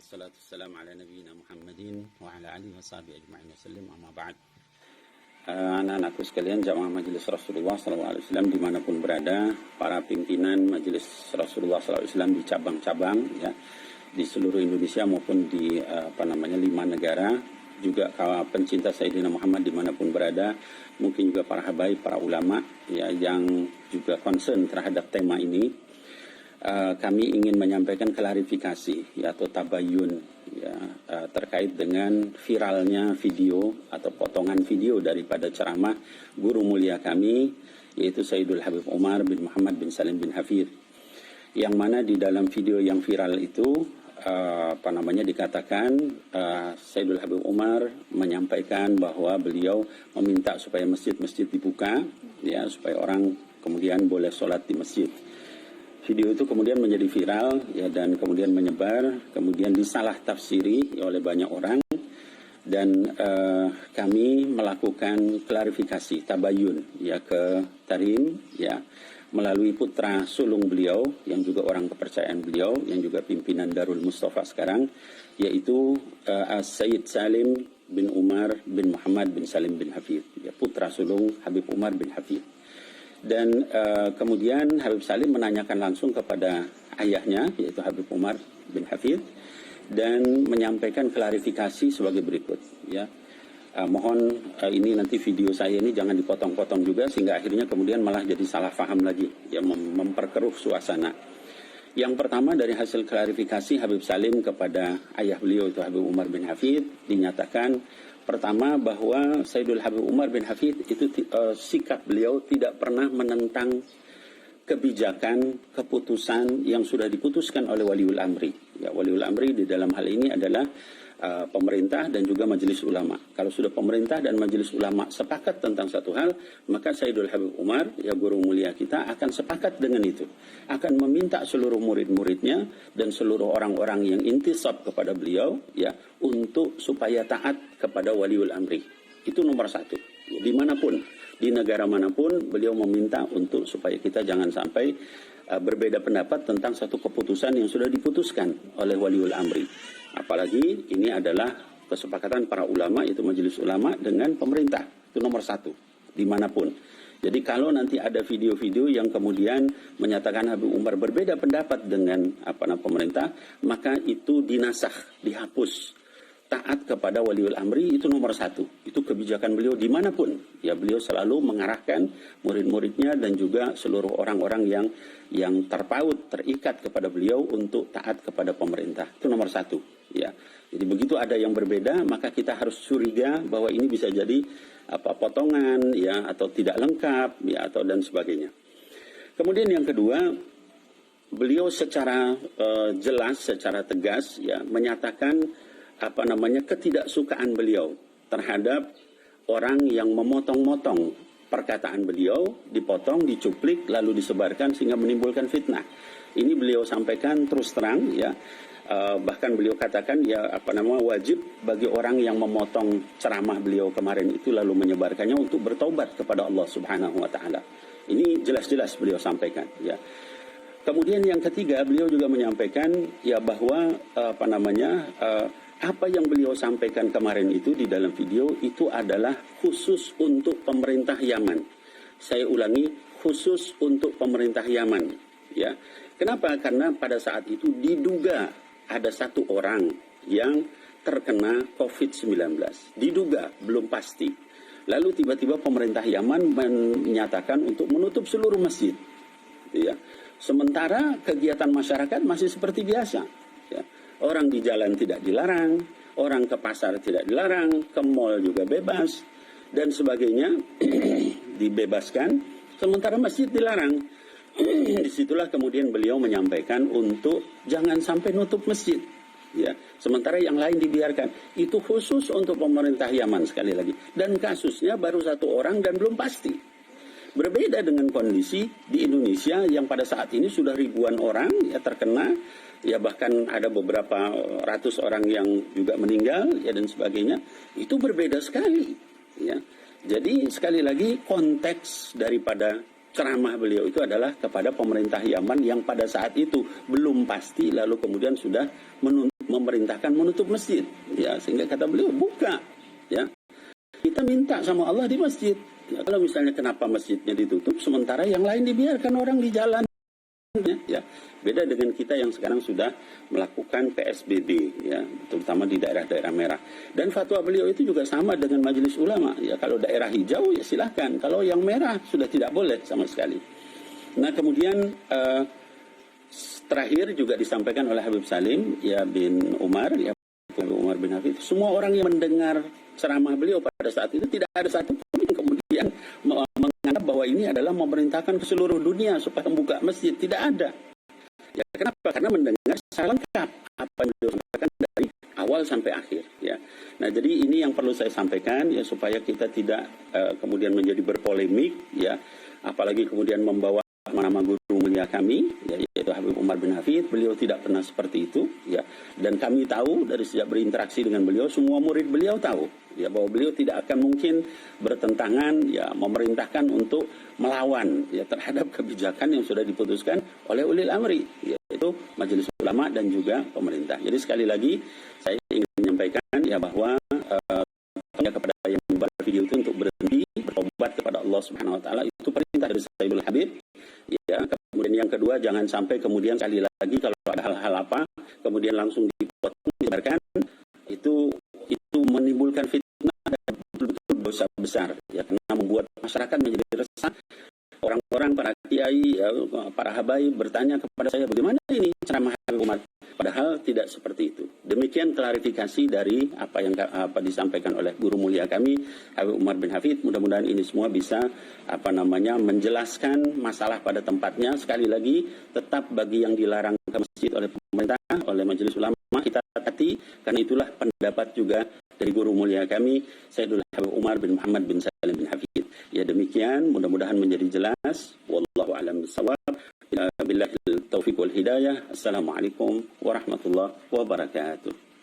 wassalatu wassalamu ala nabiyyina Muhammadin wa ala alihi wa sahbihi ajma'in wa sallim, amma ba'd. Anak-anakku sekalian, jamaah Majelis Rasulullah SAW dimanapun berada, para pimpinan Majelis Rasulullah SAW di cabang-cabang ya, di seluruh Indonesia maupun di 5 negara, juga pencinta Sayyidina Muhammad dimanapun berada, mungkin juga para habaib, para ulama ya, yang juga concern terhadap tema ini. Kami ingin menyampaikan klarifikasi ya, atau tabayun ya, terkait dengan viralnya video atau potongan video daripada ceramah guru mulia kami, yaitu Sayyidul Habib Umar bin Muhammad bin Salim bin Hafidh, yang mana di dalam video yang viral itu dikatakan Sayyidul Habib Umar menyampaikan bahwa beliau meminta supaya masjid-masjid dibuka ya, supaya orang kemudian boleh sholat di masjid. Video itu kemudian menjadi viral ya, dan kemudian menyebar, kemudian disalah tafsiri oleh banyak orang, dan kami melakukan klarifikasi tabayun ya ke Tarim ya, melalui putra sulung beliau yang juga orang kepercayaan beliau, yang juga pimpinan Darul Mustafa sekarang, yaitu Sayyid Salim bin Umar bin Muhammad bin Salim bin Hafidh ya, putra sulung Habib Umar bin Hafidh. Dan kemudian Habib Salim menanyakan langsung kepada ayahnya, yaitu Habib Umar bin Hafidh, dan menyampaikan klarifikasi sebagai berikut ya. Mohon ini nanti video saya ini jangan dipotong-potong juga, sehingga akhirnya kemudian malah jadi salah paham lagi ya, memperkeruh suasana. Yang pertama, dari hasil klarifikasi Habib Salim kepada ayah beliau, itu Habib Umar bin Hafidh, dinyatakan pertama bahwa Sayyidul Habib Umar bin Hafidh itu sikap beliau tidak pernah menentang kebijakan, keputusan yang sudah diputuskan oleh Waliul Amri. Ya, Waliul Amri di dalam hal ini adalah pemerintah dan juga majelis ulama. Kalau sudah pemerintah dan majelis ulama sepakat tentang satu hal, maka Sayyidul Habib Umar, ya guru mulia kita, akan sepakat dengan itu. Akan meminta seluruh murid-muridnya dan seluruh orang-orang yang intisab kepada beliau ya, untuk supaya taat kepada Waliul Amri. Itu nomor satu. Dimanapun, di negara manapun, beliau meminta untuk supaya kita jangan sampai berbeda pendapat tentang satu keputusan yang sudah diputuskan oleh Waliul Amri. Apalagi ini adalah kesepakatan para ulama, itu majelis ulama dengan pemerintah. Itu nomor satu, dimanapun. Jadi kalau nanti ada video-video yang kemudian menyatakan Habib Umar berbeda pendapat dengan pemerintah, maka itu dinasakh, dihapus. Taat kepada Waliul Amri itu nomor satu. Itu kebijakan beliau dimanapun. Ya, beliau selalu mengarahkan murid-muridnya dan juga seluruh orang-orang yang terpaut, terikat kepada beliau untuk taat kepada pemerintah. Itu nomor satu. Ya, jadi begitu ada yang berbeda, maka kita harus curiga bahwa ini bisa jadi potongan ya, atau tidak lengkap ya, atau dan sebagainya. Kemudian yang kedua, beliau secara jelas, secara tegas ya, menyatakan ketidaksukaan beliau terhadap orang yang memotong-motong perkataan beliau, dipotong, dicuplik, lalu disebarkan sehingga menimbulkan fitnah. Ini beliau sampaikan terus terang ya, bahkan beliau katakan ya wajib bagi orang yang memotong ceramah beliau kemarin itu lalu menyebarkannya untuk bertaubat kepada Allah Subhanahu wa taala. Ini jelas-jelas beliau sampaikan ya. Kemudian yang ketiga, beliau juga menyampaikan ya bahwa apa yang beliau sampaikan kemarin itu di dalam video itu adalah khusus untuk pemerintah Yaman. Saya ulangi, khusus untuk pemerintah Yaman. Ya, kenapa? Karena pada saat itu diduga ada satu orang yang terkena COVID-19. Diduga, belum pasti. Lalu tiba-tiba pemerintah Yaman menyatakan untuk menutup seluruh masjid. Ya. Sementara kegiatan masyarakat masih seperti biasa. Ya. Orang di jalan tidak dilarang, orang ke pasar tidak dilarang, ke mall juga bebas, dan sebagainya dibebaskan, sementara masjid dilarang. Disitulah kemudian beliau menyampaikan untuk jangan sampai nutup masjid. Ya, sementara yang lain dibiarkan. Itu khusus untuk pemerintah Yaman sekali lagi. Dan kasusnya baru satu orang dan belum pasti. Berbeda dengan kondisi di Indonesia yang pada saat ini sudah ribuan orang ya terkena, ya bahkan ada beberapa ratus orang yang juga meninggal ya dan sebagainya. Itu berbeda sekali ya. Jadi sekali lagi konteks daripada ceramah beliau itu adalah kepada pemerintah Yaman yang pada saat itu belum pasti, lalu kemudian sudah memerintahkan menutup masjid. Ya, sehingga kata beliau, buka. Ya, kita minta sama Allah di masjid. Ya, kalau misalnya kenapa masjidnya ditutup, sementara yang lain dibiarkan orang di jalan. Ya, beda dengan kita yang sekarang sudah melakukan PSBB, ya, terutama di daerah-daerah merah. Dan fatwa beliau itu juga sama dengan majelis ulama. Ya, kalau daerah hijau ya silahkan. Kalau yang merah sudah tidak boleh sama sekali. Nah, kemudian terakhir juga disampaikan oleh Habib Salim ya bin Umar, ya Habib Umar bin Hafid. Semua orang yang mendengar ceramah beliau pada saat itu tidak ada satu pun yang kemudian menganggap bahwa ini adalah memerintahkan ke seluruh dunia supaya membuka masjid. Tidak ada. Ya, kenapa? Karena mendengar secara lengkap apa yang beliau sampaikan dari awal sampai akhir. Ya. Nah, jadi ini yang perlu saya sampaikan ya supaya kita tidak kemudian menjadi berpolemik, ya, apalagi kemudian membawa nama guru mulia kami, ya, yaitu Habib Umar bin Hafid. Beliau tidak pernah seperti itu, ya. Dan kami tahu dari sejak berinteraksi dengan beliau, semua murid beliau tahu, ya, bahwa beliau tidak akan mungkin bertentangan, ya, memerintahkan untuk melawan, ya, terhadap kebijakan yang sudah diputuskan oleh ulil amri, yaitu majelis ulama dan juga pemerintah. Jadi sekali lagi saya ingin menyampaikan ya bahwa kepada yang membuat video itu untuk berhenti berobat kepada Allah Subhanahu Wa Taala, itu perintah dari Sayyidul Habib. Ya, kemudian yang kedua, jangan sampai kemudian sekali lagi kalau ada hal-hal apa kemudian langsung dipotong, dibiarkan, itu menimbulkan fitnah dan betul-betul dosa besar, ya, karena membuat masyarakat menjadi resah. Orang-orang, para kiai, ya, para habaib bertanya kepada saya, bagaimana ini ceramah Habib Umar? Padahal tidak seperti itu. Demikian klarifikasi dari apa yang disampaikan oleh guru mulia kami, Habib Umar bin Hafid. Mudah-mudahan ini semua bisa menjelaskan masalah pada tempatnya. Sekali lagi, tetap bagi yang dilarang ke masjid oleh pemerintah, oleh majelis ulama, kita hati, karena itulah pendapat juga dari guru mulia kami, Sayyidul Habib Umar bin Muhammad bin Salim bin Hafid. Ya, demikian, mudah-mudahan menjadi jelas. Wallahu a'lam bishawab. Billahil taufiq wal hidayah. Assalamualaikum warahmatullahi wabarakatuh.